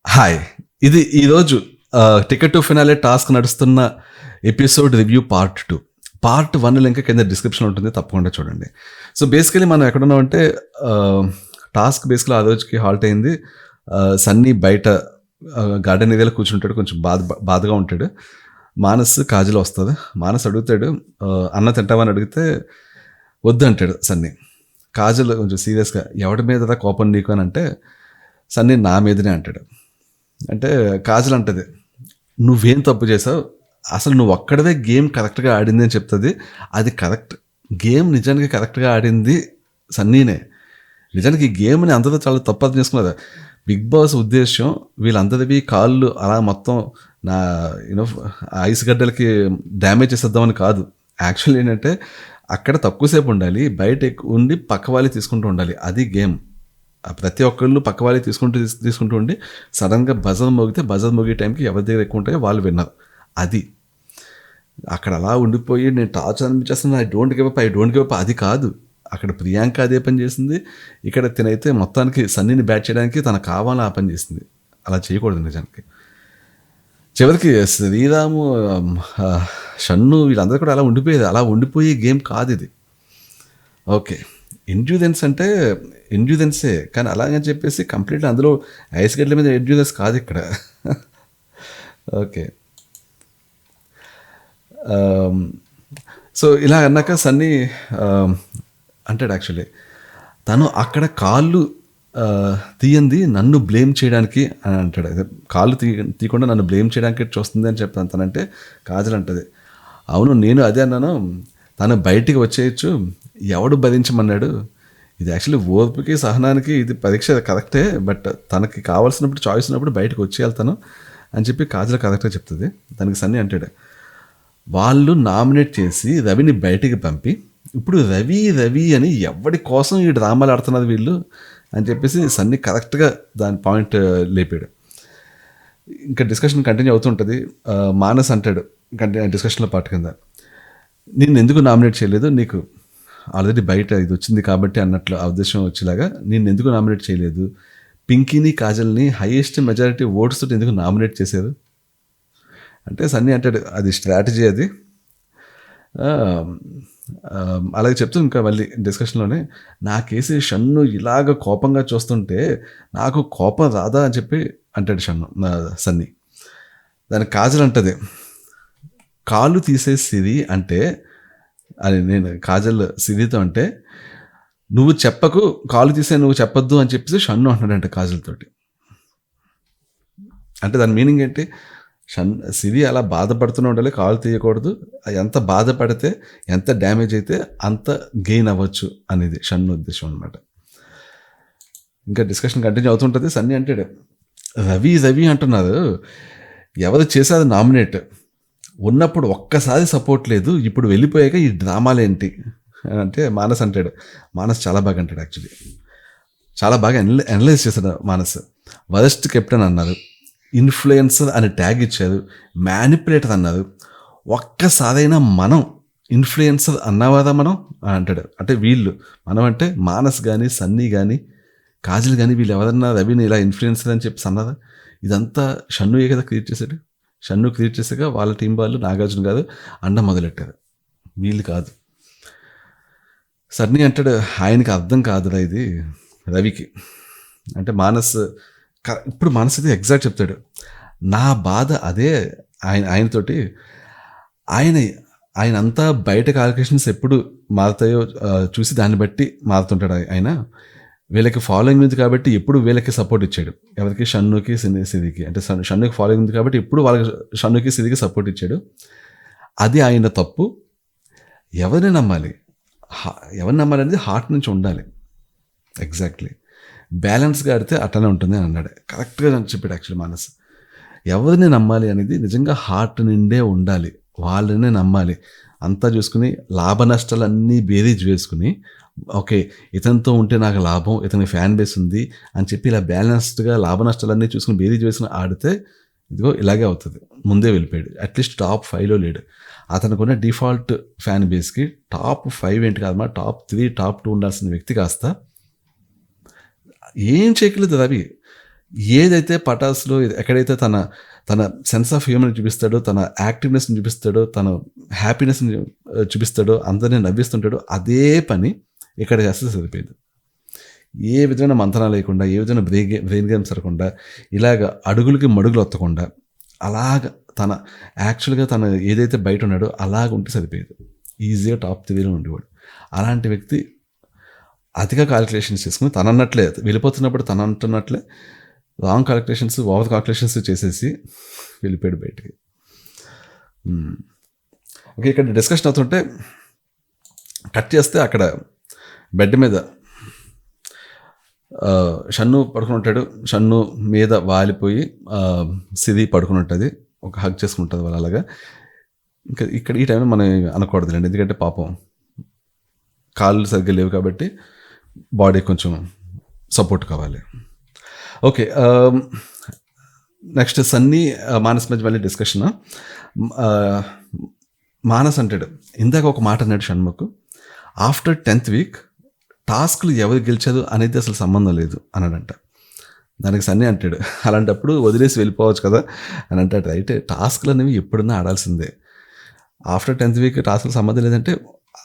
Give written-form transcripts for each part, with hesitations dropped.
Hi. ఇది ఈరోజు ticket to finale task నడుస్తున్న episode review part 2. Part 1 link కింద డిస్క్రిప్షన్‌లో ఉంటుంది. తప్పకుండా చూడండి. సో, బేసికల్లీ మనం ఎక్కడున్నామంటే టాస్క్ బేసికల్లీ ఆ రోజుకి హాల్ట్ అయింది. సన్నీ బయట గార్డెన్ ఏరియాలో కూర్చుంటాడు. కొంచెం బాధగా ఉంటాడు. మానస్, కాజల్ వస్తది. మానస్ అడుగుతాడు, అన్నం తింటావా అని అడిగితే వద్దంటాడు సన్నీ. కాజల్ కొంచెం సీరియస్‌గా ఎవడి మీదరా కోపం నీకు అని అంటే, సన్నీ నా మీదనే అంటాడు. అంటే కాజల్ అంటది, నువ్వేం తప్పు చేసావు, అసలు నువ్వు ఒక్కడవే గేమ్ కరెక్ట్గా ఆడింది అని చెప్తుంది. అది కరెక్ట్. గేమ్ నిజానికి కరెక్ట్గా ఆడింది సన్నీనే. నిజానికి ఈ గేమ్ని అందరూ చాలా తప్పు అర్థం చేసుకున్నారు. బిగ్ బాస్ ఉద్దేశం వీళ్ళందరివి కాళ్ళు అలా మొత్తం నా ఐస్ గడ్డలకి డ్యామేజ్ చేసేద్దామని కాదు. యాక్చువల్లీ ఏంటంటే అక్కడ తక్కువసేపు ఉండాలి, బయట ఉండి పక్క వాళ్ళు తీసుకుంటూ ఉండాలి. అది గేమ్. ప్రతి ఒక్కళ్ళు పక్క వాళ్ళే తీసుకుంటూ ఉండి సడన్గా బజర్ మోగే టైంకి ఎవరి దగ్గర ఎక్కువ ఉంటాయో వాళ్ళు విన్నారు. అది అక్కడ అలా ఉండిపోయి నేను టార్చర్ అనిపించేస్తాను, ఐ డోంట్ గివ్ అప్ అది కాదు. అక్కడ ప్రియాంక అదే పని చేసింది. ఇక్కడ తినైతే మొత్తానికి సన్నీని బ్యాట్ చేయడానికి తనకు కావాలని ఆ పని చేసింది. అలా చేయకూడదు నిజానికి. చివరికి శ్రీరాము, షన్ను వీళ్ళందరూ కూడా అలా ఉండిపోయే గేమ్ కాదు ఇది. ఓకే, ఎండ్యూరెన్స్ అంటే ఎండ్యూరెన్సే, కానీ అలాగని చెప్పేసి కంప్లీట్గా అందులో ఐస్ గడ్డల మీద ఎండ్యూరెన్స్ కాదు ఇక్కడ. ఓకే, సో ఇలా అన్నాక సన్నీ అంటాడు, యాక్చువల్లీ తను అక్కడ కాళ్ళు తీయంది నన్ను బ్లేమ్ చేయడానికి అని అంటాడు. అదే కాళ్ళు తీయకుండా నన్ను బ్లేమ్ చేయడానికి చూస్తుంది అని చెప్తాను తనంటే. కాజల్ అంటది, అవును నేను అదే అన్నాను, తను బయటికి వచ్చేయచ్చు, ఎవడు భరించమన్నాడు. ఇది యాక్చువల్లీ ఓర్పుకి సహనానికి ఇది పరీక్ష కరెక్టే, బట్ తనకి కావాల్సినప్పుడు చాయిస్ ఉన్నప్పుడు బయటకు వచ్చేయాలి తను అని చెప్పి కాజల్ కరెక్ట్గా చెప్తుంది. దానికి సన్నీ అంటాడు, వాళ్ళు నామినేట్ చేసి రవిని బయటికి పంపి ఇప్పుడు రవి అని ఎవడి కోసం ఈ డ్రామాలు ఆడుతున్నారు వీళ్ళు అని చెప్పేసి సన్నీ కరెక్ట్గా దాని పాయింట్ లేపాడు. ఇంకా డిస్కషన్ కంటిన్యూ అవుతుంటుంది. మానస్ అంటాడు డిస్కషన్లో పాటు కింద, నిన్ను ఎందుకు నామినేట్ చేయలేదు, నీకు ఆల్రెడీ బయట ఇది వచ్చింది కాబట్టి అన్నట్లు ఆ ఉద్దేశం వచ్చేలాగా నిన్ను ఎందుకు నామినేట్ చేయలేదు, పింకీని కాజల్ని హైయెస్ట్ మెజారిటీ ఓట్స్ తోటి ఎందుకు నామినేట్ చేశారు అంటే సన్నీ అంటాడు, అది స్ట్రాటజీ అది. అలాగే చెప్తూ ఇంకా మళ్ళీ డిస్కషన్లోనే నాకేసి షన్ను ఇలాగ కోపంగా చూస్తుంటే నాకు కోపం రాదా అని చెప్పి అంటాడు సన్నీ. దానికి కాజల్ అంటది, కాళ్ళు తీసేసిది అంటే అని నేను కాజల్ సిరితో అంటే, నువ్వు చెప్పకు, కాలు తీసే నువ్వు చెప్పొద్దు అని చెప్పేసి షన్ను అంటున్నాడంట కాజల్ తోటి. అంటే దాని మీనింగ్ ఏంటి, సిరి అలా బాధపడుతూనే ఉండాలి, కాలు తీయకూడదు, ఎంత బాధపడితే ఎంత డ్యామేజ్ అయితే అంత గెయిన్ అవ్వచ్చు అనేది షన్ను ఉద్దేశం అనమాట. ఇంకా డిస్కషన్ కంటిన్యూ అవుతుంటుంది. సన్నీ అంటాడు, రవి అంటున్నారు, ఎవరు చేసేది నామినేట్ ఉన్నప్పుడు ఒక్కసారి సపోర్ట్ లేదు, ఇప్పుడు వెళ్ళిపోయాక ఈ డ్రామాలు ఏంటి అంటే మానస్ అంటాడు. మానస్ చాలా బాగా అంటాడు, యాక్చువల్లీ చాలా బాగా అనలైజ్ చేశాడు మానస్. వరస్ట్ కెప్టెన్ అన్నారు, ఇన్ఫ్లుయెన్సర్ అని ట్యాగ్ ఇచ్చారు, మ్యానిపులేటర్ అన్నారు, ఒక్కసారైనా మనం ఇన్ఫ్లుయెన్సర్ అన్నవారా మనం అంటాడు. అంటే వీళ్ళు మనం అంటే మానస్ కానీ సన్నీ కానీ కాజల్ కానీ వీళ్ళు ఎవరన్నా రవిని ఇలా ఇన్ఫ్లుయెన్సర్ అని చెప్పి అన్నారా. ఇదంతా షన్నుయే కదా క్రియేట్ చేశాడు. షన్ను క్రియేట్ చేసాక వాళ్ళ టీం వాళ్ళు నాగార్జున కాదు అండ మొదలెట్టారు, వీళ్ళు కాదు. సన్నీ అంటాడు, ఆయనకి అర్థం కాదురా ఇది రవికి అంటే మానస్. ఇప్పుడు మానస్ అయితే ఎగ్జాక్ట్ చెప్తాడు, నా బాధ అదే ఆయనతోటి. ఆయన అంతా బయట క్యాలిక్యులేషన్స్ ఎప్పుడు మారుతాయో చూసి దాన్ని బట్టి మారుతుంటాడు ఆయన. వీళ్ళకి ఫాలోయింగ్ ఉంది కాబట్టి ఎప్పుడు వీళ్ళకి సపోర్ట్ ఇచ్చాడు, ఎవరికి షన్నుకి సిరికి. అంటే షన్నుకి ఫాలోయింగ్ ఉంది కాబట్టి ఎప్పుడు వాళ్ళకి షన్నుకి సిరికి సపోర్ట్ ఇచ్చాడు. అది ఆయన తప్పు. ఎవరిని నమ్మాలి అనేది హార్ట్ నుంచి ఉండాలి. ఎగ్జాక్ట్లీ బ్యాలెన్స్గా ఆడితే అట్లనే ఉంటుంది అని అన్నాడు. కరెక్ట్గా చెప్పాడు యాక్చువల్లీ మానస్. ఎవరిని నమ్మాలి అనేది నిజంగా హార్ట్ నిండే ఉండాలి, వాళ్ళనే నమ్మాలి. అంతా చూసుకుని లాభ నష్టాలన్నీ బేరీజ్ వేసుకుని, ఓకే ఇతనితో ఉంటే నాకు లాభం, ఇతని ఫ్యాన్ బేస్ ఉంది అని చెప్పి ఇలా బ్యాలెన్స్డ్గా లాభ నష్టాలన్నీ చూసుకుని బేరీజ్ వేసుకుని ఆడితే ఇదిగో ఇలాగే అవుతుంది. ముందే వెళ్ళిపోయాడు, అట్లీస్ట్ టాప్ 5లో లేడు. అతనుకున్న డిఫాల్ట్ ఫ్యాన్ బేస్కి టాప్ 5 ఏంటి కాదమ్మా, టాప్ 3 టాప్ 2 ఉండాల్సిన వ్యక్తి కాస్త ఏం చేయగలదు రవి. ఏదైతే పటాస్లో ఎక్కడైతే తన తన సెన్స్ ఆఫ్ హ్యూమర్ చూపిస్తాడో, తన యాక్టివ్నెస్ని చూపిస్తాడో, తన హ్యాపీనెస్ని చూపిస్తాడో, అందరినీ నవ్విస్తుంటాడో, అదే పని ఇక్కడ చేస్తే సరిపోయింది. ఏ విధమైన మంతనం లేకుండా, ఏ విధమైన బ్రెయిన్ గేమ్స్ జరగకుండా, ఇలాగ అడుగులకి మడుగులు ఒత్తకుండా, అలాగ తన యాక్చువల్గా తను ఏదైతే బయట ఉన్నాడో అలాగ ఉంటే సరిపోయేది. ఈజీగా టాప్ 3లో ఉండేవాడు. అలాంటి వ్యక్తి అతిగా కాలిక్యులేషన్స్ చేసుకుని తనన్నట్లే వెళ్ళిపోతున్నప్పుడు తను అంటున్నట్లే రాంగ్ కాలిక్యులేషన్స్, ఓవర్ కాలిక్యులేషన్స్ చేసేసి వెళ్ళిపోయాడు బయటికి. ఓకే, ఇక్కడ డిస్కషన్ అవుతుంటే కట్ చేస్తే అక్కడ బెడ్ మీద షన్ను పడుకుని ఉంటాడు. షన్ను మీద వాలిపోయి సిరి పడుకుని ఉంటుంది, ఒక హగ్ చేసుకుంటుంది వాళ్ళు. అలాగా ఇంకా ఇక్కడ ఈ టైంలో మనం అనకూడదులేండి, ఎందుకంటే పాపం కాళ్ళు సరిగ్గా లేవు కాబట్టి బాడీ కొంచెం సపోర్ట్ కావాలి. ఓకే, నెక్స్ట్ సన్నీ మానస్ మధ్య మళ్ళీ డిస్కషన్. మానస్ అంటాడు, ఇందాక ఒక మాట అన్నాడు షణ్ముఖ్, ఆఫ్టర్ 10th వీక్ టాస్క్లు ఎవరు గెలిచారు అనేది అసలు సంబంధం లేదు అన్నాడంట. దానికి సన్నీ అంటాడు, అలాంటప్పుడు వదిలేసి వెళ్ళిపోవచ్చు కదా అని అంటాడు. రైట్, టాస్క్లు అనేవి ఎప్పుడన్నా ఆడాల్సిందే. ఆఫ్టర్ 10th వీక్ టాస్క్లు సంబంధం లేదంటే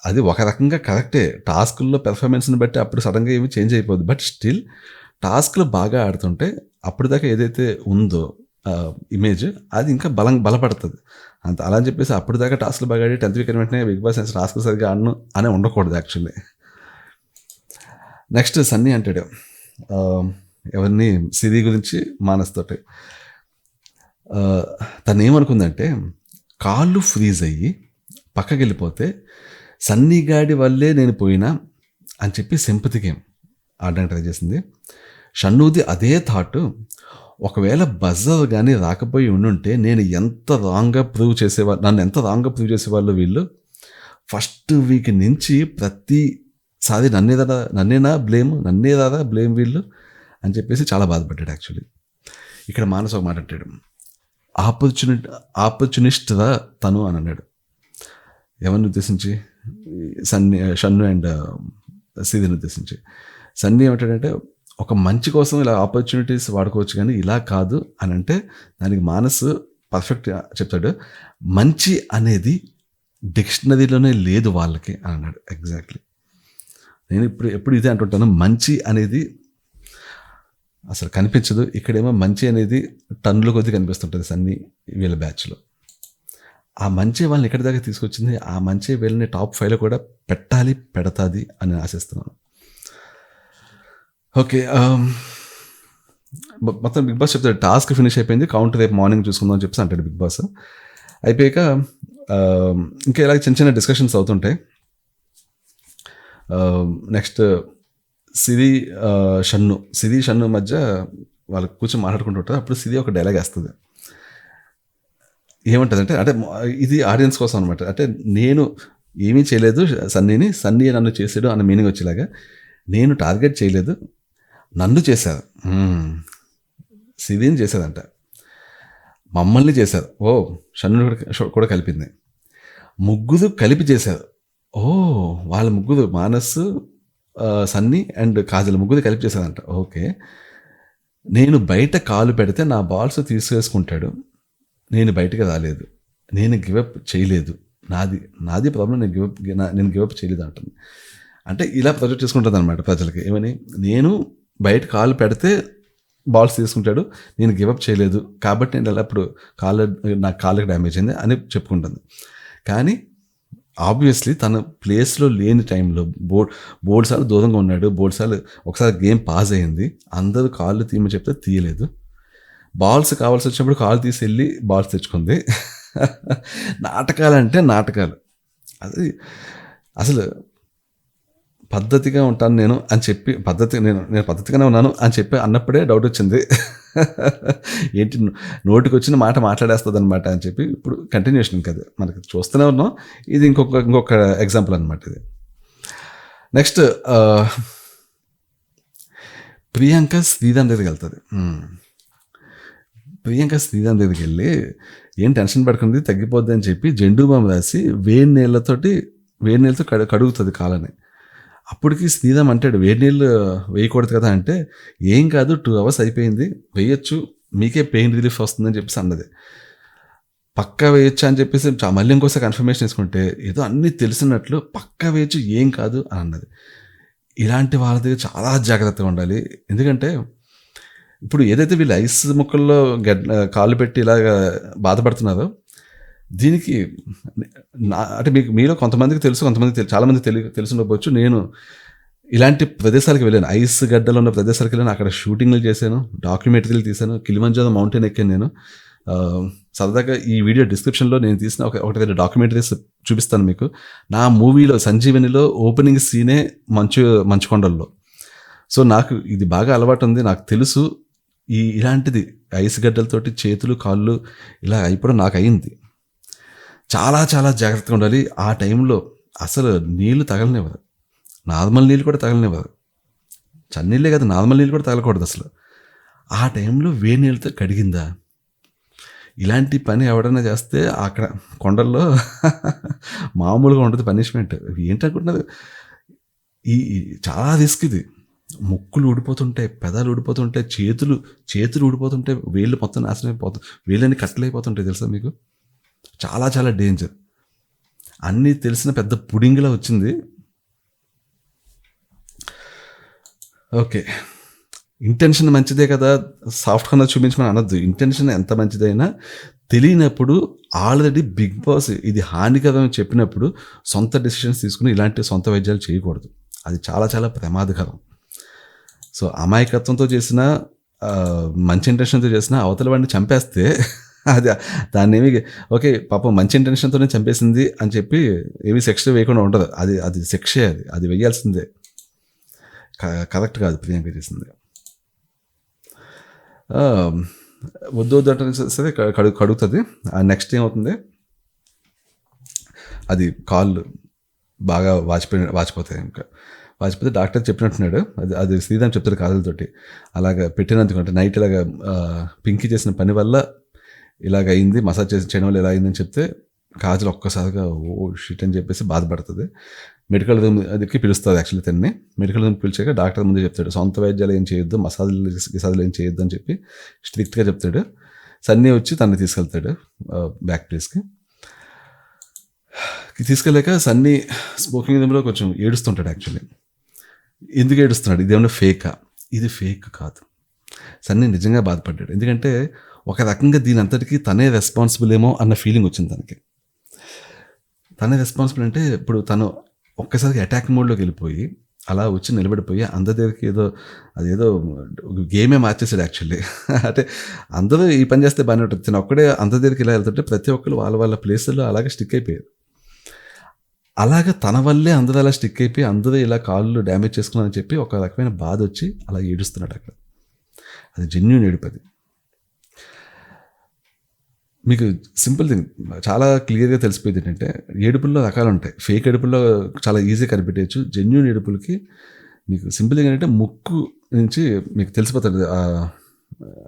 అది ఒక రకంగా కరెక్టే, టాస్కుల్లో పెర్ఫార్మెన్స్ని బట్టి అప్పుడు సడన్గా ఏమి చేంజ్ అయిపోద్ది. బట్ స్టిల్ టాస్క్లు బాగా ఆడుతుంటే అప్పుడు దాకా ఏదైతే ఉందో ఇమేజ్ అది ఇంకా బలపడుతుంది అంత. అలా అని చెప్పేసి అప్పుడు దాకా టాస్క్లు బాగా ఆడి 10th వీక్ వెంటనే బిగ్ బాస్ టాస్క్లు సరిగ్గా ఆడను అనే ఉండకూడదు యాక్చువల్లీ. నెక్స్ట్ సన్నీ అంటాడు ఎవరిని, సిరి గురించి మానస్తోటి. తను ఏమనుకుందంటే కాళ్ళు ఫ్రీజ్ అయ్యి పక్కకి వెళ్ళిపోతే సన్నీ గాడి వల్లే నేను పోయినా అని చెప్పి సింపతి గేమ్ ఆడడానికి ట్రై చేసింది. షన్నుది అదే థాట్, ఒకవేళ బజర్ కానీ రాకపోయి ఉండుంటే నేను ఎంత రాంగ్గా ప్రూవ్ చేసేవాళ్ళు, నన్ను ఎంత రాంగ్గా ప్రూవ్ చేసేవాళ్ళు వీళ్ళు. ఫస్ట్ వీక్ నుంచి ప్రతిసారి నన్నేనా బ్లేమ్ వీళ్ళు అని చెప్పేసి చాలా బాధపడ్డాడు యాక్చువల్లీ. ఇక్కడ మానస్ ఒక మాట అంటాడు, ఆపర్చునిస్ట్గా తను అని అన్నాడు. ఎవరిని ఉద్దేశించి? షన్ను అండ్ సిరిని ఉద్దేశించి. సన్నీ ఏమంటాడంటే ఒక మంచి కోసం ఇలా ఆపర్చునిటీస్ వాడుకోవచ్చు కానీ ఇలా కాదు అని అంటే దానికి మానసు పర్ఫెక్ట్ చెప్తాడు. మంచి అనేది డిక్షనరీలోనే లేదు వాళ్ళకి అని అన్నాడు. ఎగ్జాక్ట్లీ, నేను ఎప్పుడు ఇదే అంటుంటాను, మంచి అనేది అసలు కనిపించదు. ఇక్కడేమో మంచి అనేది టన్నుల కొద్దీ కనిపిస్తుంటుంది సన్నీ వీళ్ళ బ్యాచ్లో. ఆ మంచి వాళ్ళని ఎక్కడి దాకా తీసుకొచ్చింది, ఆ మంచి వీళ్ళని టాప్ 5లో కూడా పెడతాది అని ఆశిస్తున్నాను. ఓకే, మొత్తం బిగ్ బాస్ చెప్తాడు టాస్క్ ఫినిష్ అయిపోయింది, కౌంట్ రేపు మార్నింగ్ చూసుకుందాం అని చెప్పేసి అంటాడు బిగ్ బాస్. అయిపోయాక ఇంకా ఇలా చిన్న చిన్న డిస్కషన్స్ అవుతుంటాయి. నెక్స్ట్ సిరి షన్ను మధ్య వాళ్ళు కూర్చొని మాట్లాడుకుంటూ ఉంటారు. అప్పుడు సిరి ఒక డైలాగ్ వేస్తుంది. ఏమంటుంది అంటే ఇది ఆడియన్స్ కోసం అనమాట. అంటే నేను ఏమీ చేయలేదు సన్నీ నన్ను చేసాడు అన్న మీనింగ్ వచ్చేలాగా, నేను టార్గెట్ చేయలేదు, నన్ను చేశారు, సిరిని చేశారంట, మమ్మల్ని చేశారు. ఓ షన్ను కూడా కలిపింది, ముగ్గురు కలిపి చేశారు. ఓ వాళ్ళ ముగ్గురు మానస్, సన్నీ అండ్ కాజల్ ముగ్గురు కలిపి చేశారంట. ఓకే, నేను బయట కాలు పెడితే నా బాల్స్ తీసేసుకుంటాడు, నేను బయటకు రాలేదు, నేను గివప్ చేయలేదు, నాది ప్రాబ్లం, నేను గివప్ చేయలేదు అంటుంది. అంటే ఇలా ప్రొజెక్ట్ చేసుకుంటుంది అనమాట ప్రజలకి. ఏమని, నేను బయట కాలు పెడితే బాల్స్ తీసుకుంటాడు, నేను గివప్ చేయలేదు కాబట్టి నేను అప్పుడు నాకు కాళ్ళకి డ్యామేజ్ అయింది అని చెప్పుకుంటుంది. కానీ ఆబ్వియస్లీ తన ప్లేస్లో లేని టైంలో బోర్డు సార్లు దూరంగా ఉన్నాడు, బోర్డు సార్లు ఒకసారి గేమ్ పాస్ అయింది, అందరూ కాళ్ళు తీయమని చెప్తే తీయలేదు, బాల్స్ కావాల్సి వచ్చినప్పుడు కాళ్ళు తీసి వెళ్ళి బాల్స్ తెచ్చుకుంది. నాటకాలు అది అసలు పద్ధతిగా ఉంటాను నేను అని చెప్పి నేను పద్ధతిగానే ఉన్నాను అని చెప్పి అన్నప్పుడే డౌట్ వచ్చింది. ఏంటి నోటికి వచ్చిన మాట మాట్లాడేస్తుంది అనమాట అని చెప్పి ఇప్పుడు కంటిన్యూషన్ కదా మనకి చూస్తూనే ఉన్నాం. ఇది ఇంకొక ఎగ్జాంపుల్ అనమాట ఇది. నెక్స్ట్ ప్రియాంక శ్రీరామ్ దగ్గరికి వెళ్తుంది. ప్రియాంక శ్రీరామ్ దగ్గరికి వెళ్ళి ఏం టెన్షన్ పడుకుంది, తగ్గిపోద్ది అని చెప్పి జెండు బామ్ రాసి వేడి నీళ్ళతో కడుగుతుంది కాలని. అప్పటికి శ్రీరామ్ అంటాడు, వేడి నీళ్ళు వేయకూడదు కదా అంటే, ఏం కాదు 2 అవర్స్ అయిపోయింది, వేయొచ్చు, మీకే పెయిన్ రిలీఫ్ వస్తుందని చెప్పేసి అన్నది. పక్కా వేయొచ్చా అని చెప్పేసి మళ్ళీ ఇంకోసారి కన్ఫర్మేషన్ తీసుకుంటే, ఏదో అన్నీ తెలిసినట్లు పక్కా వేయొచ్చు, ఏం కాదు అని అన్నది. ఇలాంటి వాళ్ళ దగ్గర చాలా జాగ్రత్తగా ఉండాలి. ఎందుకంటే ఇప్పుడు ఏదైతే వీళ్ళు ఐస్ ముక్కల్లో కాళ్ళు పెట్టి ఇలాగా బాధపడుతున్నారో, దీనికి అంటే మీలో కొంతమందికి తెలుసు, కొంతమందికి చాలామంది తెలుసుండకపోవచ్చు. నేను ఇలాంటి ప్రదేశాలకు వెళ్ళాను. ఐస్ గడ్డలు ఉన్న ప్రదేశాలకు వెళ్ళాను. అక్కడ షూటింగ్లు చేశాను, డాక్యుమెంటరీలు తీశాను, కిలిమంజారో మౌంటైన్ ఎక్కాను నేను. సరదాగా ఈ వీడియో డిస్క్రిప్షన్లో నేను తీసిన ఒకటి 2 డాక్యుమెంటరీస్ చూపిస్తాను మీకు. నా మూవీలో సంజీవనిలో ఓపెనింగ్ సీనే మంచుకొండల్లో. సో నాకు ఇది బాగా అలవాటు ఉంది, నాకు తెలుసు. ఇలాంటిది ఐస్ గడ్డలతోటి చేతులు కాళ్ళు ఇలా అయిపోవడం నాకు అయింది. చాలా చాలా జాగ్రత్తగా ఉండాలి. ఆ టైంలో అసలు నీళ్లు తగలనివ్వదు, నార్మల్ నీళ్ళు కూడా తగలనివ్వదు. చన్నీళ్ళే కదా, నార్మల్ నీళ్ళు కూడా తగలకూడదు అసలు. ఆ టైంలో వేడి నీళ్ళతో కడిగిందా, ఇలాంటి పని ఎవడైనా చేస్తే అక్కడ కొండల్లో మామూలుగా ఉంటుంది పనిష్మెంట్. ఏంటనుకుంటున్నారు, ఈ చాలా రిస్క్ ఇది. ముక్కులు ఊడిపోతుంటాయి, పెదాలు ఊడిపోతుంటాయి, చేతులు ఊడిపోతుంటాయి, వేళ్ళు మొత్తం నాశనం అయిపోతాయి, వేళ్ళని కట్టలైపోతుంటాయి. తెలుసా మీకు, చాలా చాలా డేంజర్. అన్నీ తెలిసిన పెద్ద పుడింగిలా వచ్చింది. ఓకే, ఇంటెన్షన్ మంచిదే కదా, సాఫ్ట్గా చూపించమని అనొద్దు. ఇంటెన్షన్ ఎంత మంచిదైనా తెలియనప్పుడు ఆల్రెడీ బిగ్ బాస్ ఇది హానికరం చెప్పినప్పుడు సొంత డెసిషన్స్ తీసుకుని ఇలాంటి సొంత వైద్యాలు చేయకూడదు. అది చాలా చాలా ప్రమాదకరం. సో అమాయకత్వంతో చేసిన, మంచి ఇంటెన్షన్తో చేసిన అవతల వాడిని చంపేస్తే అది దాన్ని ఏమి ఓకే పాపం మంచి ఇంటెన్షన్తోనే చంపేసింది అని చెప్పి ఏమి శిక్ష వేయకుండా ఉండదు. అది శిక్షే, అది వేయాల్సిందే. కరెక్ట్ కాదు ప్రియాంక చేసింది. వద్దు అంటే సరే కడుగుతుంది. నెక్స్ట్ ఏమవుతుంది, అది కాళ్ళు బాగా వాచిపోతాయి. ఇంకా వాచిపోతే డాక్టర్ చెప్పినట్టున్నాడు, అది శ్రీరామ్ చెప్తాడు కాళ్ళతోటి. అలాగ పెట్టినందుకు అంటే నైట్ ఇలాగ పింకీ చేసిన పని వల్ల ఇలాగ అయింది, మసాజ్ చేయడం వల్ల ఇలా అయిందని చెప్తే కాజల్ ఒక్కసారిగా ఓ షిట్ అని చెప్పేసి బాధపడుతుంది. మెడికల్ రూమ్ అదికి పిలుస్తుంది యాక్చువల్లీ తన్ని. మెడికల్ రూమ్ పిలిచాక డాక్టర్ ముందే చెప్తాడు, సొంత వైద్యాలు ఏం చేయొద్దు, మసాజులు ఏం చేయొద్దు అని చెప్పి స్ట్రిక్ట్గా చెప్తాడు. సన్నీ వచ్చి తన్ని తీసుకెళ్తాడు బ్యాక్ ప్లేస్కి. తీసుకెళ్ళాక సన్నీ స్మోకింగ్ రూమ్లో కొంచెం ఏడుస్తుంటాడు. యాక్చువల్లీ ఎందుకు ఏడుస్తున్నాడు, ఇదేమన్నా ఫేకా? ఇది ఫేక్ కాదు, సన్నీ నిజంగా బాధపడ్డాడు. ఎందుకంటే ఒక రకంగా దీని అంతటికీ తనే రెస్పాన్సిబుల్ ఏమో అన్న ఫీలింగ్ వచ్చింది తనకి. తనే రెస్పాన్సిబుల్ అంటే ఇప్పుడు తను ఒక్కసారికి అటాక్ మోడ్లోకి వెళ్ళిపోయి అలా వచ్చి నిలబడిపోయి అందరి దగ్గరికి అదేదో గేమే మార్చేసాడు యాక్చువల్లీ. అంటే అందరూ ఈ పని చేస్తే బాగానే ఉంటుంది, తను ఒక్కడే అందరి దగ్గరికి ఇలా వెళ్తుంటే ప్రతి ఒక్కరు వాళ్ళ వాళ్ళ ప్లేసుల్లో అలాగే స్టిక్ అయిపోయారు. అలాగే తన వల్లే అందరూ అలా స్టిక్ అయిపోయి అందరూ ఇలా కాళ్ళు డ్యామేజ్ చేసుకున్నారని చెప్పి ఒక రకమైన బాధ వచ్చి అలా ఏడుస్తున్నాడు అక్కడ. అది జెన్యూన్ ఏడుపది. మీకు సింపుల్ థింగ్ చాలా క్లియర్గా తెలిసిపోయింది ఏంటంటే, ఏడుపుల్లో రకాలు ఉంటాయి. ఫేక్ ఏడుపుల్లో చాలా ఈజీగా కనిపెట్టేయచ్చు. జెన్యూన్ ఏడుపులకి మీకు సింపుల్ థింగ్ ఏంటంటే ముక్కు నుంచి మీకు తెలిసిపోతుంది.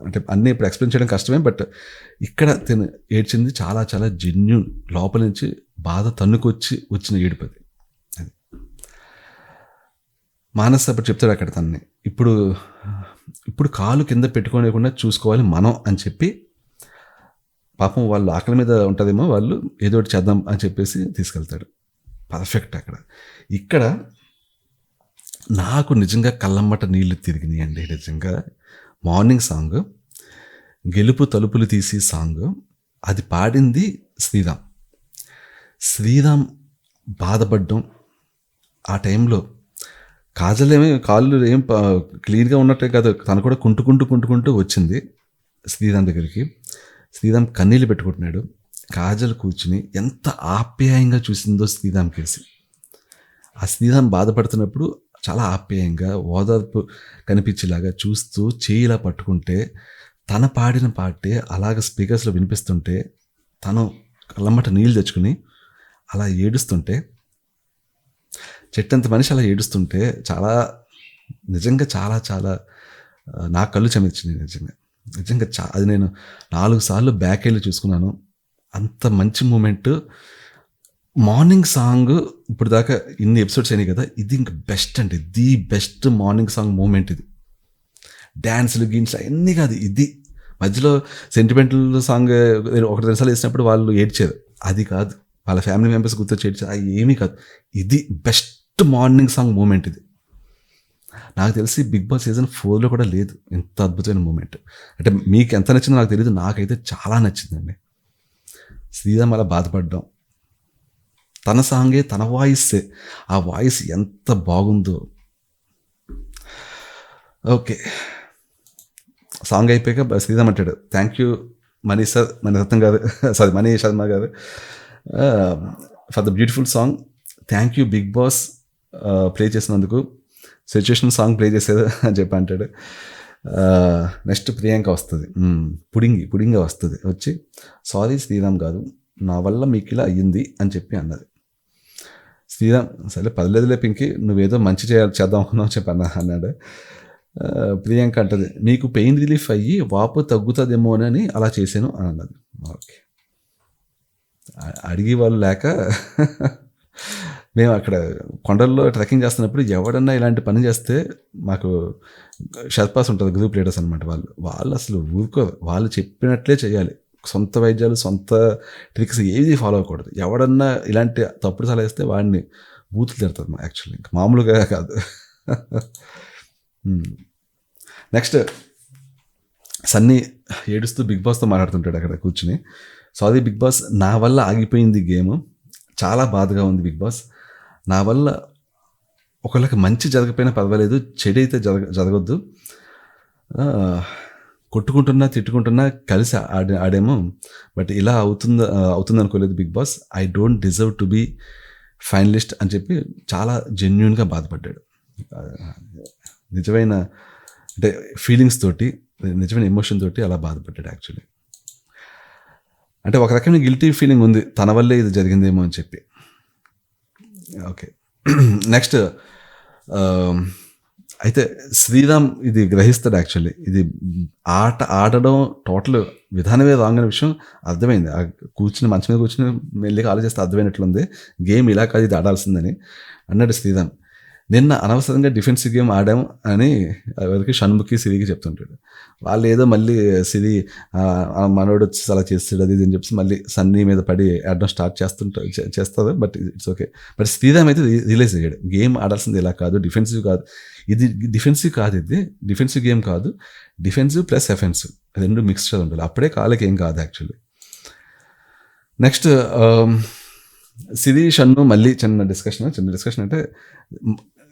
అంటే అన్నీ ఇప్పుడు ఎక్స్ప్లెయిన్ చేయడం కష్టమే, బట్ ఇక్కడ ఏడ్చింది చాలా చాలా జెన్యూన్, లోపల నుంచి బాధ తన్నుకొచ్చి వచ్చిన ఏడుపది. అది మానస్ అప్పుడు చెప్తాడు అక్కడ తన్ని, ఇప్పుడు కాలు కింద పెట్టుకోలేకుండా చూసుకోవాలి మనం అని చెప్పి, పాపం వాళ్ళు ఆకలి మీద ఉంటుందేమో, వాళ్ళు ఏదో ఒకటి చేద్దాం అని చెప్పేసి తీసుకెళ్తాడు. పర్ఫెక్ట్. ఇక్కడ నాకు నిజంగా కళ్ళమ్మట నీళ్లు తిరిగినాయి అండి. నిజంగా మార్నింగ్ సాంగ్, గెలుపు తలుపులు తీసి సాంగ్, అది పాడింది శ్రీరామ్ బాధపడ్డం. ఆ టైంలో కాజల్ కాళ్ళు ఏం క్లీన్గా ఉన్నట్టే కాదు, తను కూడా కుంటుకుంటూ వచ్చింది శ్రీరామ్ దగ్గరికి. శ్రీరామ్ కన్నీళ్ళు పెట్టుకుంటున్నాడు. కాజల్ కూర్చుని ఎంత ఆప్యాయంగా చూసిందో శ్రీరామ్ కేసి. ఆ శ్రీరామ్ బాధపడుతున్నప్పుడు చాలా ఆప్యాయంగా ఓదార్పు కనిపించేలాగా చూస్తూ చేయిలా పట్టుకుంటే, తన పాడిన పాటే అలాగ స్పీకర్స్లో వినిపిస్తుంటే, తను కళ్ళమ్మట నీళ్ళు తెచ్చుకుని అలా ఏడుస్తుంటే, చెట్టంత మనిషి అలా ఏడుస్తుంటే చాలా నిజంగా చాలా చాలా నా కళ్ళు చెమర్చినాయి. నిజంగా అది నేను 4 సార్లు బ్యాక్ వెళ్ళి చూసుకున్నాను. అంత మంచి మూమెంట్ మార్నింగ్ సాంగ్ ఇప్పుడు దాకా ఇన్ని ఎపిసోడ్స్ అయినాయి కదా, ఇది ఇంక బెస్ట్ అండి, the best morning song moment ఇది. డ్యాన్స్లు గీన్స్ అవన్నీ కాదు, ఇది మధ్యలో సెంటిమెంటల్ సాంగ్ ఒకటి రెండు సార్లు వేసినప్పుడు వాళ్ళు ఏడ్చారు, అది కాదు. వాళ్ళ ఫ్యామిలీ మెంబర్స్ గుర్తొచ్చి ఏడ్చారు, అది ఏమీ కాదు. ఇది బెస్ట్ మార్నింగ్ సాంగ్ మూమెంట్ ఇది. నాకు తెలిసి బిగ్ బాస్ సీజన్ 4లో కూడా లేదు ఇంత అద్భుతమైన మూమెంట్. అంటే మీకు ఎంత నచ్చిందో నాకు తెలియదు, నాకైతే చాలా నచ్చిందండి. శ్రీరామ్ అలా బాధపడ్డాం, తన సాంగే, తన వాయిస్సే, ఆ వాయిస్ ఎంత బాగుందో. ఓకే, సాంగ్ అయిపోయాక శ్రీరామ్ అంటాడు, thank you Mani sir, Maniratnam గారు, సారీ మనీ శర్మ గారు, for the beautiful song. Thank you Bigg Boss play చేసినందుకు, సిచ్యుయేషన్ సాంగ్ ప్లే చేసేది అని చెప్పి అంటాడు. నెక్స్ట్ ప్రియాంక వస్తుంది, పుడింగా వస్తుంది, వచ్చి సారీ శ్రీరామ్ గారు, నా వల్ల మీకు ఇలా అయ్యింది అని చెప్పి అన్నది. శ్రీరామ్ సరే పర్లేదులే పింకి, నువ్వేదో మంచి చేద్దాం అనుకున్నావు చెప్పి అన్నాడు. ప్రియాంక అంటది, మీకు పెయిన్ రిలీఫ్ అయ్యి వాపు తగ్గుతుందేమోనని అలా చేశాను అని అన్నది. ఓకే, అడిగి వాళ్ళు లేక మేము అక్కడ కొండల్లో ట్రెక్కింగ్ చేస్తున్నప్పుడు ఎవడన్నా ఇలాంటి పని చేస్తే మాకు షర్పాస్ ఉంటుంది, గ్రూప్ లీడర్స్ అనమాట, వాళ్ళు అసలు ఊరుకోరు, వాళ్ళు చెప్పినట్లే చేయాలి. సొంత వైద్యాలు, సొంత ట్రిక్స్ ఏది ఫాలో అవ్వకూడదు. ఎవడన్నా ఇలాంటి తప్పుడు సలహా ఇస్తే వాడిని బూతులు తిడతారు యాక్చువల్లీ, ఇంకా మామూలుగా కాదు. నెక్స్ట్ సన్నీ ఏడుస్తూ బిగ్ బాస్తో మాట్లాడుతుంటాడు అక్కడ కూర్చుని. సారీ బిగ్ బాస్, నా వల్ల ఆగిపోయింది గేమ్, చాలా బాధగా ఉంది బిగ్ బాస్, నా వల్ల ఒకళ్ళకి మంచి జరగకపోయినా పర్వాలేదు, చెడు అయితే జరగొద్దు, కొట్టుకుంటున్నా తిట్టుకుంటున్నా కలిసి ఆడేమో, బట్ ఇలా అవుతుంది అనుకోలేదు Bigg Boss, I don't deserve to be finalist అని చెప్పి చాలా జెన్యున్గా బాధపడ్డాడు. నిజమైన అంటే ఫీలింగ్స్ తోటి, నిజమైన ఎమోషన్ తోటి అలా బాధపడ్డాడు యాక్చువల్లీ. అంటే ఒక రకమైన గిల్టీ ఫీలింగ్ ఉంది, తన వల్లే ఇది జరిగిందేమో అని చెప్పి. ఓకే, నెక్స్ట్ అయితే శ్రీరామ్ ఇది గ్రహిస్తాడు యాక్చువల్లీ, ఇది ఆడడం టోటల్ విధానమే రాంగ్ అనే విషయం అర్థమైంది. కూర్చుని మంచం మీద కూర్చుని మెల్లిగా ఆలోచిస్తే అర్థమైనట్లుంది, గేమ్ ఇలా కాదు ఇది ఆడాల్సిందని అన్నాడు శ్రీరామ్. నిన్న అనవసరంగా డిఫెన్సివ్ గేమ్ ఆడాము అని ఎవరికి షణ్ముఖి సిరికి చెప్తుంటాడు. వాళ్ళు ఏదో మళ్ళీ సిరి మనోడు వచ్చి అలా చేస్తాడు అది ఇది అని చెప్పి మళ్ళీ సన్నీ మీద పడి ఆడడం స్టార్ట్ చేస్తారు. But it's okay. But Sreeram అయితే రియలైజ్ అయ్యాడు, గేమ్ ఆడాల్సింది ఇలా కాదు, డిఫెన్సివ్ కాదు, ఇది డిఫెన్సివ్ కాదు, ఇది డిఫెన్సివ్ గేమ్ కాదు, డిఫెన్సివ్ ప్లస్ ఎఫెన్సివ్ రెండు మిక్స్చర్ ఉండాలి, అప్పుడే కాళ్ళకి ఏం కాదు యాక్చువల్లీ. నెక్స్ట్ సిరి షన్ను మళ్ళీ చిన్న డిస్కషన్ అంటే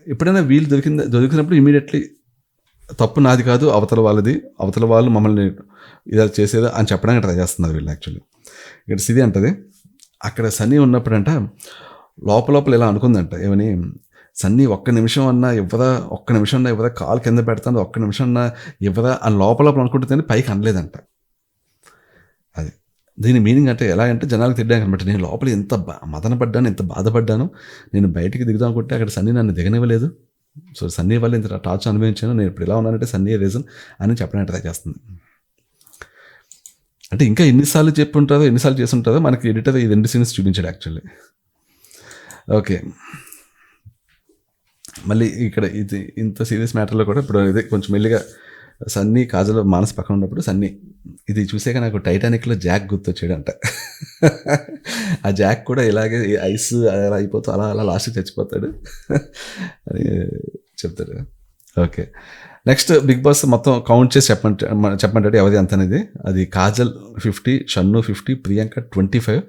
ఎప్పుడైనా వీళ్ళు దొరికినప్పుడు ఇమీడియట్లీ తప్పు నాది కాదు అవతల వాళ్ళది, అవతల వాళ్ళు మమ్మల్ని ఇలా చేసేదా అని చెప్పడానికి ట్రై చేస్తున్నారు వీళ్ళు యాక్చువల్లీ. ఇక్కడ సిరి అంటది, అక్కడ సన్నీ ఉన్నప్పుడంట లోపల ఇలా అనుకుందంట, ఏమని సన్నీ ఒక్క నిమిషం అన్నా ఇవ్వదా, కాలు కింద పెడతాను, ఒక్క నిమిషం అన్నా ఇవ్వదా అని లోపల అనుకుంటుంది, పైకి అనలేదంట. అది దీని మీనింగ్ అంటే ఎలా అంటే జనాలకు తిడ్డానికి అనమాట, నేను లోపల ఎంత మదన పడ్డాను, ఎంత బాధపడ్డాను, నేను బయటికి దిగుదాం అనుకుంటే అక్కడ సన్నీ నన్ను దిగనివ్వలేదు, సో సన్నీ వల్ల ఇంత టార్చర్ అనుభవించాను, నేను ఇప్పుడు ఎలా ఉన్నానంటే సన్నీ రీజన్ అని చెప్పడానికి ట్రై చేస్తుంది. అంటే ఇంకా ఎన్నిసార్లు చెప్పుంటుందో ఎన్నిసార్లు చేస్తుంటుందో మనకి ఎడిటర్ ఈ 2 సీన్స్ చూపించాడు యాక్చువల్లీ. ఓకే, మళ్ళీ ఇక్కడ ఇది ఇంత సీరియస్ మ్యాటర్లో కూడా ఇప్పుడు ఇదే కొంచెం మెల్లిగా సన్నీ కాజల్ మానస్ పక్కన ఉన్నప్పుడు సన్నీ ఇది చూసాక నాకు టైటానిక్లో జాక్ గుర్తొచ్చాడంట. ఆ జాక్ కూడా ఇలాగే ఐస్ అలా అయిపోతూ అలా లాస్ట్కి చచ్చిపోతాడు అని చెప్తాడు. ఓకే, నెక్స్ట్ బిగ్ బాస్ మొత్తం కౌంట్ చేసి చెప్పమంటాడు ఎవరి అంత అనేది. అది కాజల్ 50, షన్ను 50, ప్రియాంక 25,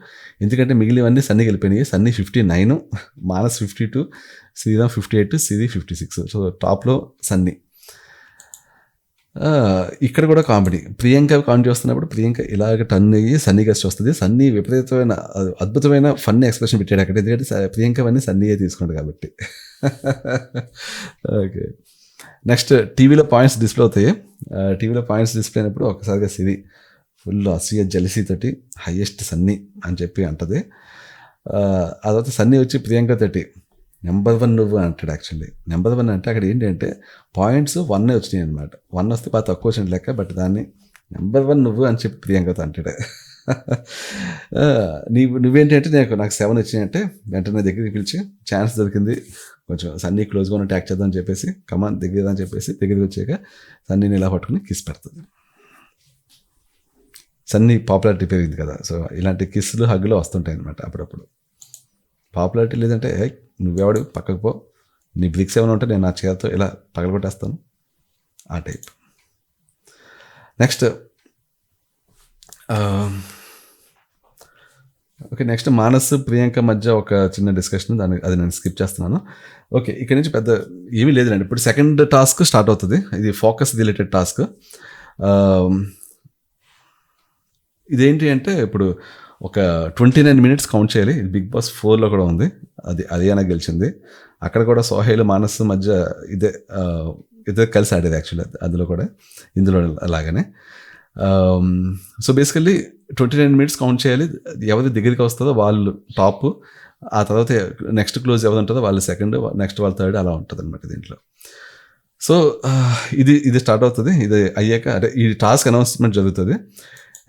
ఎందుకంటే మిగిలివన్నీ సన్నీకి వెళ్ళిపోయినాయి. సన్నీ 59, మానస్ 52, శ్రీరామ్ 58, సిరి 56. సో టాప్లో సన్నీ. ఇక్కడ కూడా కామెడీ, ప్రియాంక కౌంట్ చేస్తున్నప్పుడు ప్రియాంక ఇలాగ టర్న్ అయ్యి సన్నీ గెస్ట్ వస్తుంది, సన్నీ విపరీతమైన అద్భుతమైన ఫన్నీ ఎక్స్ప్రెషన్ పెట్టాడు అక్కడ, ఎందుకంటే ప్రియాంకవన్నీ సన్నీయే తీసుకుంటాడు కాబట్టి. ఓకే, నెక్స్ట్ టీవీలో పాయింట్స్ డిస్ప్లే అవుతాయి. టీవీలో పాయింట్స్ డిస్ప్లే అయినప్పుడు ఒకసారిగా సిరి ఫుల్ అసూయ జెలసీ తోటి హైయెస్ట్ సన్నీ అని చెప్పి అంటది. ఆ తర్వాత సన్నీ వచ్చి ప్రియాంక తోటి నెంబర్ 1 నువ్వు అంటాడు. యాక్చువల్లీ నెంబర్ 1 అంటే అక్కడ ఏంటంటే పాయింట్స్ 1 వచ్చినాయి అనమాట, 1 వస్తే బాగా తక్కువ వచ్చిన లెక్క, బట్ దాన్ని నెంబర్ 1 నువ్వు అని చెప్పి ప్రియాంకతో అంటాడు. నువ్వేంటి అంటే నాకు 7 వచ్చినాయంటే వెంటనే దగ్గరికి పిలిచి ఛాన్స్ దొరికింది, కొంచెం సన్నీ క్లోజ్గా ఉన్న ట్యాక్ చేద్దాం అని చెప్పేసి, కమాన్ దగ్గర అని చెప్పేసి దగ్గరికి వచ్చాక సన్నీని ఇలా పట్టుకుని కిస్ పెడుతుంది. సన్నీ పాపులారిటీ పెరిగింది కదా, సో ఇలాంటి కిస్లు హగ్గులు వస్తుంటాయి అనమాట అప్పుడప్పుడు. పాపులారిటీ లేదంటే నువ్వెవడు పక్కకు పో, నీ బ్రిక్స్ ఏమైనా ఉంటే నేను నా చేతితో ఇలా పగలగొట్టేస్తాను, ఆ type. Next okay, next Manas Priyanka మధ్య ఒక చిన్న డిస్కషన్, అది నేను స్కిప్ చేస్తున్నాను. ఓకే, ఇక్కడ నుంచి పెద్ద ఏమీ లేదండి. ఇప్పుడు సెకండ్ టాస్క్ స్టార్ట్ అవుతుంది. ఇది ఫోకస్ రిలేటెడ్ టాస్క్. ఇదేంటి అంటే ఇప్పుడు ఒక 29 minutes కౌంట్ చేయాలి. ఇది బిగ్ బాస్ 4లో కూడా ఉంది, అది హర్యానా గెలిచింది. అక్కడ కూడా సోహైల్ మానస్ మధ్య ఇదే కలిసి ఆడేది యాక్చువల్లీ, అందులో కూడా ఇందులో అలాగనే. సో బేసికల్లీ 29 minutes కౌంట్ చేయాలి. ఎవరి దగ్గరికి వస్తుందో వాళ్ళు టాప్, ఆ తర్వాత నెక్స్ట్ క్లోజ్ ఎవరు ఉంటుందో వాళ్ళు సెకండ్, నెక్స్ట్ వాళ్ళు థర్డ్, అలా ఉంటుంది అనమాట దీంట్లో. సో ఇది స్టార్ట్ అవుతుంది. ఇది అయ్యాక అంటే ఈ టాస్క్ అనౌన్స్మెంట్ జరుగుతుంది.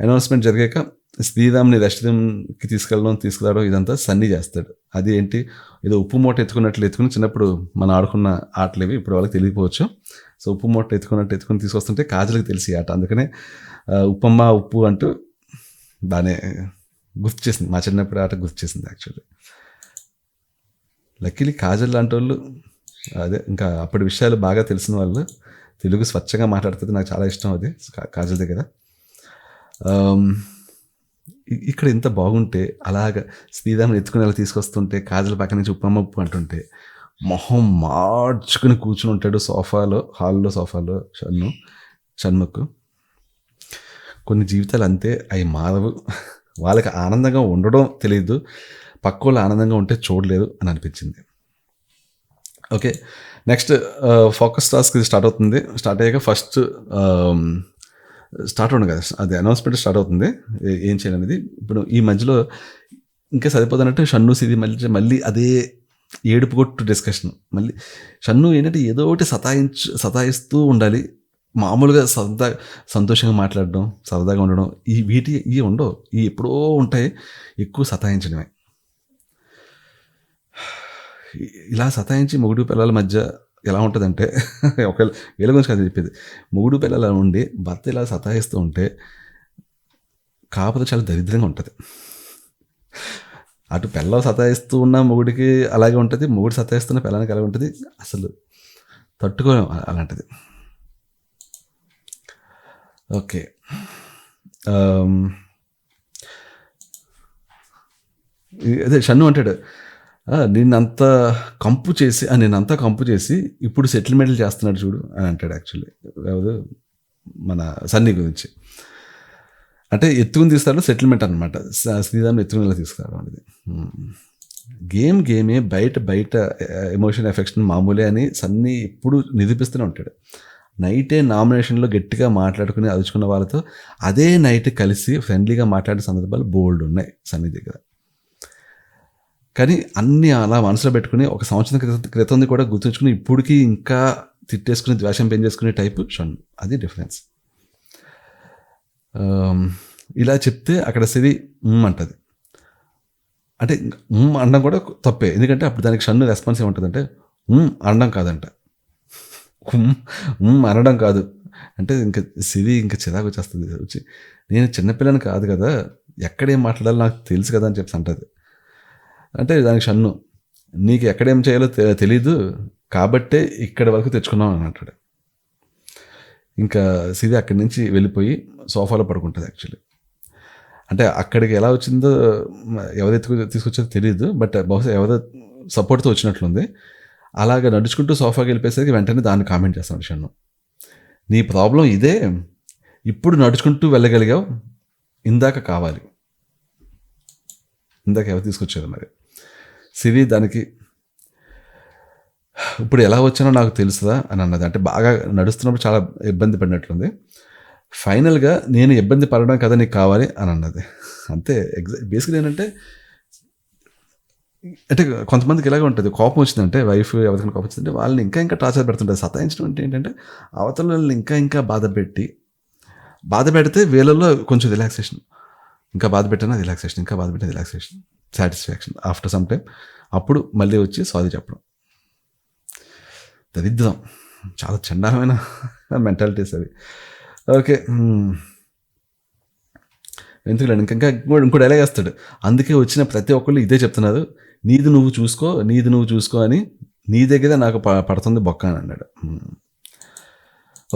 అనౌన్స్మెంట్ జరిగాక శ్రీరామ్ని రెస్ట్ రూమ్కి తీసుకురావడం ఇదంతా సన్నీ చేస్తాడు. అది ఏంటి, ఏదో ఉప్పు మూట ఎత్తుకుని చిన్నప్పుడు మనం ఆడుకున్న ఆటలు ఇవి, ఇప్పుడు వాళ్ళకి తెలియకపోవచ్చు. సో ఉప్పు మూట ఎత్తుకుని తీసుకొస్తుంటే కాజల్కి తెలిసి ఆట, అందుకనే ఉప్పమ్మ ఉప్పు అంటూ దానే గుర్తు చేసింది, మా చిన్నప్పుడు ఆట గుర్తు చేసింది యాక్చువల్లీ. లక్కీలీ కాజల్ లాంటి వాళ్ళు, అదే ఇంకా అప్పటి విషయాలు బాగా తెలిసిన వాళ్ళు, తెలుగు స్వచ్ఛంగా మాట్లాడుతుంది, నాకు చాలా ఇష్టం అది కాజల్ దగ్గర. ఇక్కడ ఇంత బాగుంటే అలాగ శ్రీరామ్ని ఎత్తుకుని అలా తీసుకొస్తుంటే కాజల్ పక్క నుంచి ఉప్పమ్మ ఉప్పు అంటుంటే మొహం మార్చుకుని కూర్చుని ఉంటాడు హాల్లో సోఫాలో షణ్ముఖ్. కొన్ని జీవితాలు అంతే, అవి మారవు. వాళ్ళకి ఆనందంగా ఉండడం తెలియదు, పక్క వాళ్ళు ఆనందంగా ఉంటే చూడలేదు అని అనిపించింది. Okay, next focus task start అవుతుంది. స్టార్ట్ అయ్యాక ఫస్ట్ స్టార్ట్ అవును కదా, అది అనౌన్స్మెంట్ స్టార్ట్ అవుతుంది ఏం చేయాలనేది. ఇప్పుడు ఈ మధ్యలో ఇంకా సరిపోదన్నట్టు షన్ను సిది మళ్ళీ అదే ఏడుపు కొట్టు డిస్కషన్. మళ్ళీ షన్ను ఏంటంటే ఏదో ఒకటి సతాయిస్తూ ఉండాలి. మామూలుగా సంతోషంగా మాట్లాడడం, సరదాగా ఉండడం, ఇవి ఉండవు. ఇవి ఎప్పుడో ఉంటాయి, ఎక్కువ సతాయించడమే. ఇలా సతాయించి మొగుడు పిల్లల మధ్య ఎలా ఉంటుందంటే, ఒకవేళ వీళ్ళ గురించి కాదు చెప్పేది, మొగుడు పిల్లల ఉండి భర్త ఇలా సతాయిస్తూ ఉంటే కాకపోతే చాలా దరిద్రంగా ఉంటుంది. అటు పిల్లలు సతాయిస్తూ ఉన్న మొగుడికి అలాగే ఉంటుంది, మొగుడు సతాయిస్తున్న పిల్లలకి అలాగే ఉంటుంది, అసలు తట్టుకోలేం అలాంటిది. ఓకే, అదే షన్ను అంటాడు, నిన్నంతా కంపు చేసి ఇప్పుడు సెటిల్మెంట్లు చేస్తున్నాడు చూడు అని అంటాడు. యాక్చువల్లీ మన సన్నీ గురించి అంటే ఎత్తుకుని తీస్తాడు, సెటిల్మెంట్ అనమాట. శ్రీరామ్ని ఎత్తుకుని తీసుకురావడం అనేది గేమే, బయట ఎమోషన్ ఎఫెక్షన్ మామూలే అని సన్నీ ఎప్పుడు నిరూపిస్తూనే ఉంటాడు. నైటే నామినేషన్లో గట్టిగా మాట్లాడుకుని అరుచుకున్న వాళ్ళతో అదే నైట్ కలిసి ఫ్రెండ్లీగా మాట్లాడే సందర్భాలు బోల్డ్ ఉన్నాయి సన్నీ దగ్గర. కానీ అన్నీ అలా మనసులో పెట్టుకుని ఒక సంవత్సరం క్రితం కూడా గుర్తుంచుకుని ఇప్పటికీ ఇంకా తిట్టేసుకుని ద్వేషం పెంచేసుకునే టైపు షన్ను, అది డిఫరెన్స్. ఇలా చెప్తే అక్కడ సిరి అంటది. అంటే అనడం కూడా తప్పే, ఎందుకంటే అప్పుడు దానికి షన్ను రెస్పాన్స్ ఏముంటుందంటే అనడం కాదంట, అనడం కాదు అంటే ఇంకా సిరి ఇంకా చిరాకు వచ్చేస్తుంది వచ్చి, నేను చిన్నపిల్లని కాదు కదా, ఎక్కడేం మాట్లాడాలో నాకు తెలుసు కదా అని చెప్పి అంటది. అంటే దానికి షన్ను, నీకు ఎక్కడేం చేయాలో తెలీదు కాబట్టే ఇక్కడి వరకు తెచ్చుకున్నాం అని అంటాడు. ఇంకా సిరి అక్కడి నుంచి వెళ్ళిపోయి సోఫాలో పడుకుంటుంది. యాక్చువల్లీ అంటే అక్కడికి ఎలా వచ్చిందో ఎవరైతే తీసుకొచ్చారో తెలియదు, బట్ బహుశా ఎవరో సపోర్ట్తో వచ్చినట్లుంది. అలాగ నడుచుకుంటూ సోఫాకి వెళ్ళిపోయేసరికి వెంటనే దాన్ని కామెంట్ చేస్తాను షన్ను, నీ ప్రాబ్లం ఇదే, ఇప్పుడు నడుచుకుంటూ వెళ్ళగలిగావు, ఇందాక కావాలి, ఇందాక ఎవరు తీసుకొచ్చారు మరి. సిరి దానికి ఇప్పుడు ఎలా వచ్చానో నాకు తెలుసుదా అని అన్నది. అంటే బాగా నడుస్తున్నప్పుడు చాలా ఇబ్బంది పడినట్లుంది. ఫైనల్గా నేను ఇబ్బంది పడడం కదా నీకు కావాలి అని అన్నది. అంతే. బేసిక్గా ఏంటంటే కొంతమందికి ఇలాగే ఉంటుంది, కోపం వచ్చిందంటే వైఫ్ ఎవరికైనా కోపం వచ్చిందంటే వాళ్ళని ఇంకా టార్చర్ పెడుతుంటుంది. సతాయించడం అంటే ఏంటంటే అవతల వాళ్ళని ఇంకా బాధ పెడితే వీళ్ళల్లో కొంచెం రిలాక్సేషన్, ఇంకా బాధ పెట్టాను అది రిలాక్సేషన్, ఇంకా బాధ పెట్టిన relaxation, satisfaction after some time. అప్పుడు మళ్ళీ వచ్చి సారీ చెప్పడం. దరిద్రం, చాలా చండాలమైన మెంటాలిటీస్ అవి. ఓకే, ఎందుకు ఇంకా ఇంకోటి ఎలా చేస్తాడు. అందుకే వచ్చిన ప్రతి ఒక్కళ్ళు ఇదే చెప్తున్నారు, నీది నువ్వు చూసుకో అని, నీ దగ్గర నాకు పడుతుంది బొక్క అని అన్నాడు.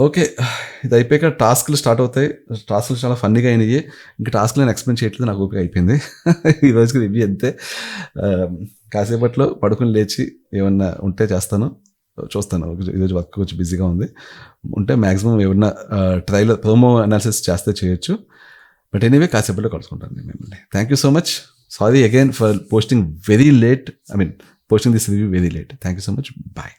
ఓకే, ఇది అయిపోయాక టాస్క్లు స్టార్ట్ అవుతాయి. టాస్క్లు చాలా ఫన్నీగా అయినాయి. ఇంకా టాస్క్లు నేను ఎక్స్ప్లెయిన్ చేయట్లేదు, నాకు ఓపిక అయిపోయింది. ఈ రోజుకి రివ్యూ అంతే. కాసేపట్లో పడుకుని లేచి ఏమన్నా ఉంటే చేస్తాను, చూస్తాను. ఈరోజు వర్క్ కొంచెం బిజీగా ఉంది, ఉంటే మ్యాక్సిమం ఏమన్నా ట్రైలర్ ప్రోమో అనాలిసిస్ చేస్తే చేయొచ్చు. బట్ ఎనీవే కాసేపట్లో కలుసుకుంటాను నేను మిమ్మల్ని. Thank you so much. Sorry again for posting this review very late. Thank you so much. Bye.